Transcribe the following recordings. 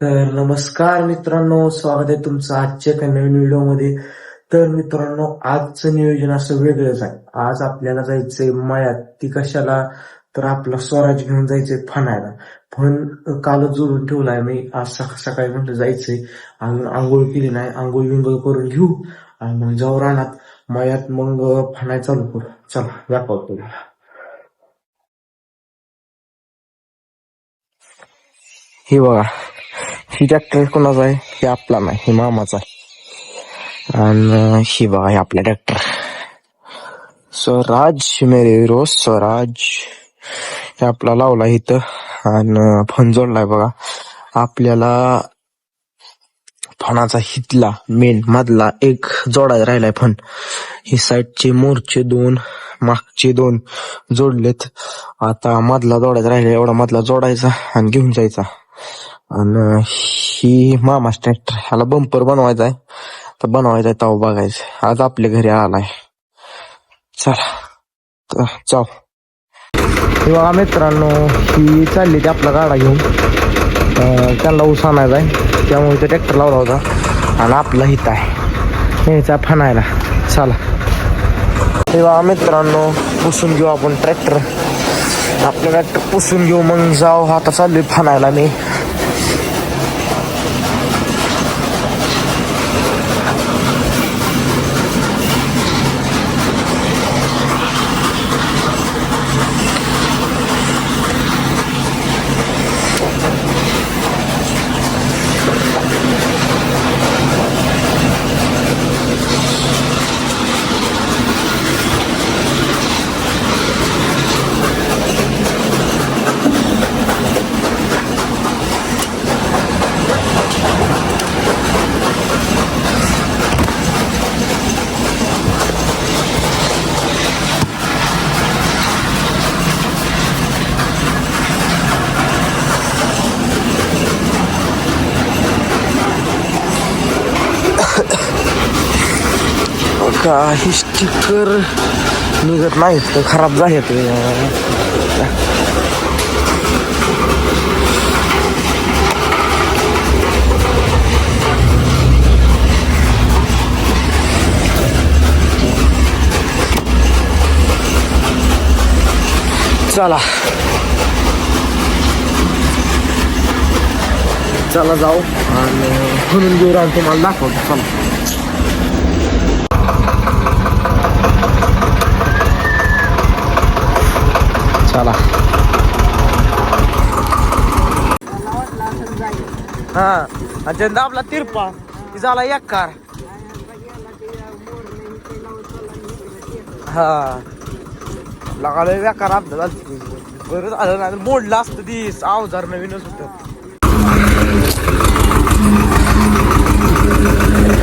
तर नमस्कार मित्रांनो, स्वागत आहे तुमचं आजच्या एका नवीन व्हिडिओमध्ये. तर मित्रांनो, आजचं नियोजन असं वेगळंच आहे. आज आपल्याला जायचंय मळ्यात. ती कशाला? तर आपला स्वराज घेऊन जायचंय फणायला. पण कालच जोडून ठेवलाय मी. आज सकाळी म्हटलं जायचंय. अजून आंघोळ केली नाही. आंघोळ बिंघोळ करून घेऊ आणि मग जाऊ रानात मळ्यात, मग फणाय चालू करू. चला दाखवतो तुम्हाला. हे बघा, ही ट्रॅक्टर कोणाचा आहे? हे आपला नाही, हे मामाचा आहे. आणि ही बघा, हे आपला ट्रॅक्टर स्वराज, मेरे विरो स्वराज. हे आपला लावला इथं आणि फण जोडलाय बघा. आपल्याला फणाचा हितला मेन मधला एक जोडायचा राहिलाय फण. ही साईडचे मोरचे दोन, मागचे दोन जोडलेत. आता मधला जोडायचा राहिला, एवढा मधला जोडायचा आणि घेऊन जायचा. आणि ही मामाच ट्रॅक्टर, ह्याला बंपर बनवायचा आहे. तर बनवायचा आहे तवा बघायचं. आज आपल्या घरी आलाय. चला तर जाऊ. तेव्हा मित्रांनो, ही चालली ती आपला गाडा घेऊन. त्यांना ऊस आणायचा आहे, त्यामुळे ते ट्रॅक्टर लावला होता. आणि आपला हित आहे यायचा फणायला. चला तेव्हा मित्रांनो, पुसून घेऊ आपण ट्रॅक्टर. आपलं ट्रॅक्टर पुसून घेऊ, मग जाऊ. आता चाललोय फणायला मी. काही स्टिकर निघत नाही, तर खराब झाले. चला चला जाऊ आणि म्हणून घेऊ राहून तुम्हाला दाखवतो. चला चला. हा, चंदा आपला तिरपा झाला एक कार. हा लगालोय बेकार आपलं झालं. बरं झालं नाही मोडलं असतं ती. अवजार नवीनच होत.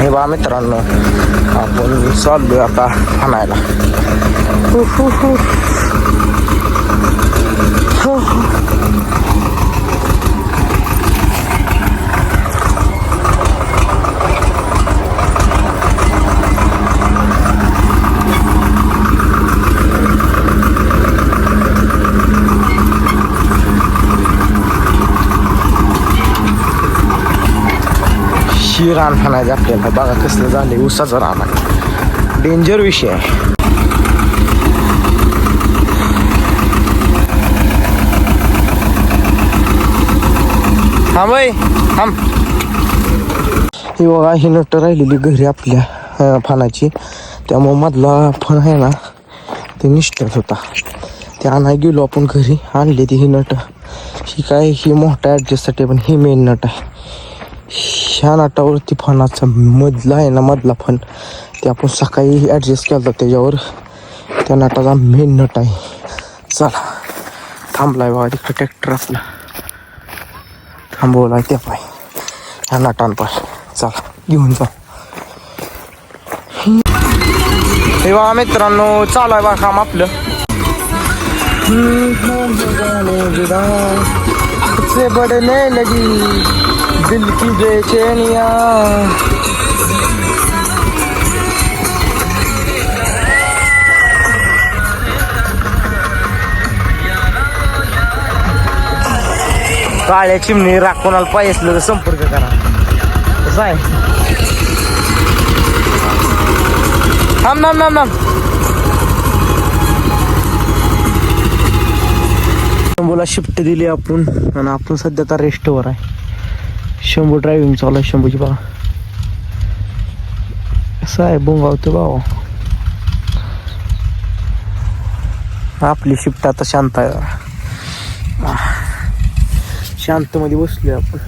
हे बा मित्रांनो, आपण चाललोय आता फणायला. ही रान फणायचं आपल्याला. बघा कसलं झालंय, ऊसाचं रान आहे. डेंजर विषय आहे. हा बाई थांब. ही बघा, ही नट राहिलेली घरी आपल्या फणाची. त्यामुळे मधला फण आहे ना, ते निष्ठत होता. ते आणाय गेलो आपण घरी, आणली ती ही नट. ही काय, ही मोठ्या ॲडजस्टसाठी, पण ही मेन नट आहे. ह्या नटावरती फणाचा मधला आहे ना, मधला फण ते आपण सकाळी ॲडजस्ट केला होता त्याच्यावर. त्या नटाचा मेन नट आहे. चला थांबलाय बघा तिकडे ट्रॅक्टर आपला. थांबवलाय त्या पाय, ह्या नटांपाय. चला घेऊन जा. हे बघा मित्रांनो, चालू आहे बघा काम आपलं. से बढ़ने लगी दिल की बेचैनिया. काळ्या चिमणी राख कोणाला पाहिजे असलं तर संपर्क करा. कसं आहे थांब शंभूला शिफ्ट दिली आपण आणि आपण सध्या तर रेस्टवर आहे. शंभू ड्रायव्हिंग चालू आहे शंभूची बघा कसं आहे बोंगावतो भाऊ. आपली शिफ्ट आता शांत आहे शांत मध्ये बसलोय आपण.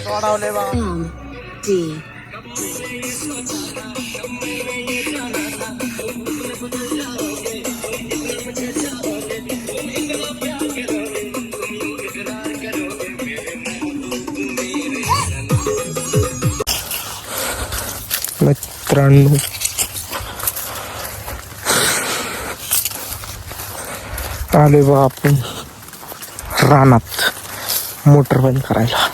सोडावले बा मित्रांनो आले बा आपण रानात मोटर बंद करायला.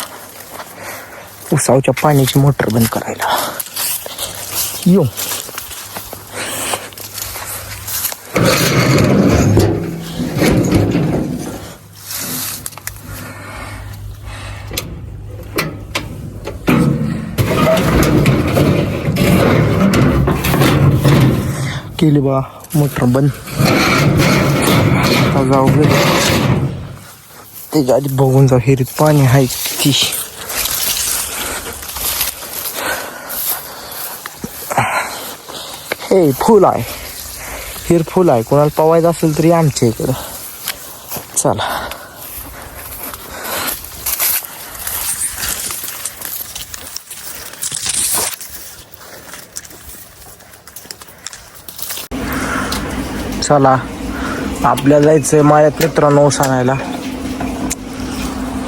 उसावच्या पाण्याची मोटर बंद करायला यो. केली बा मोटर बंद. जाऊ त्याच्या आधी बघून जाऊ हिरीत पाणी आहे ती. हे फुल आहे हिर फुल आहे कोणाला पवायचं असेल तरी आमच्या इकडं चला. चला आपल्याला जायचंय माझ्यात मित्रांनो ऊस आणायला.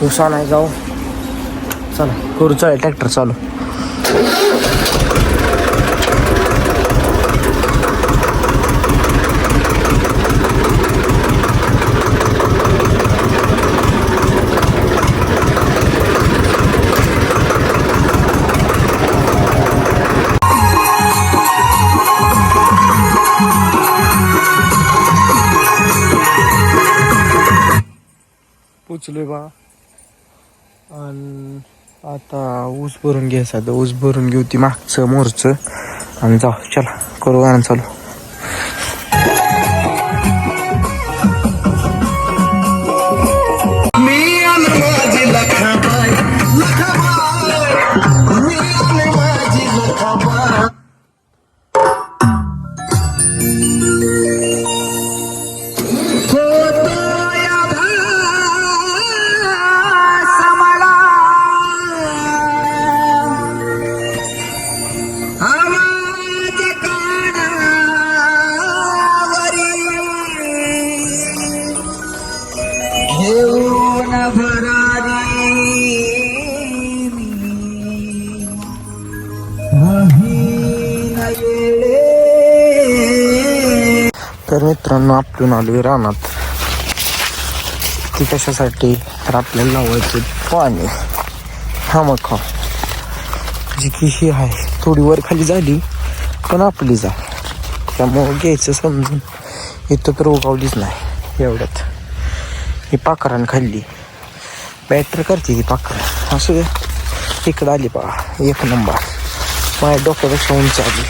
ऊस आणाय जाऊ चला करू चालेल ट्रॅक्टर चालू. पोचलोय बा आणि आता ऊस भरून घ्यायचा. ऊस भरून घेऊ ती मागचं मोरचं आणि जाऊ चला करू गाणं चालू. तर मित्रांनो आपण आलोय रानात. ती कशासाठी तर आपल्याला लावायचं पाणी. हा मग खा जी की ही आहे थोडी वर खाली झाली पण आपली जा त्यामुळं घ्यायचं समजून. इथं तर उगावलीच नाही एवढ्यात. ही पाखरान खाल्ली बॅटर करते ती पाखर. असं इकडं आली बा एक नंबर माझ्या डोक्यापेक्षा उंच आली.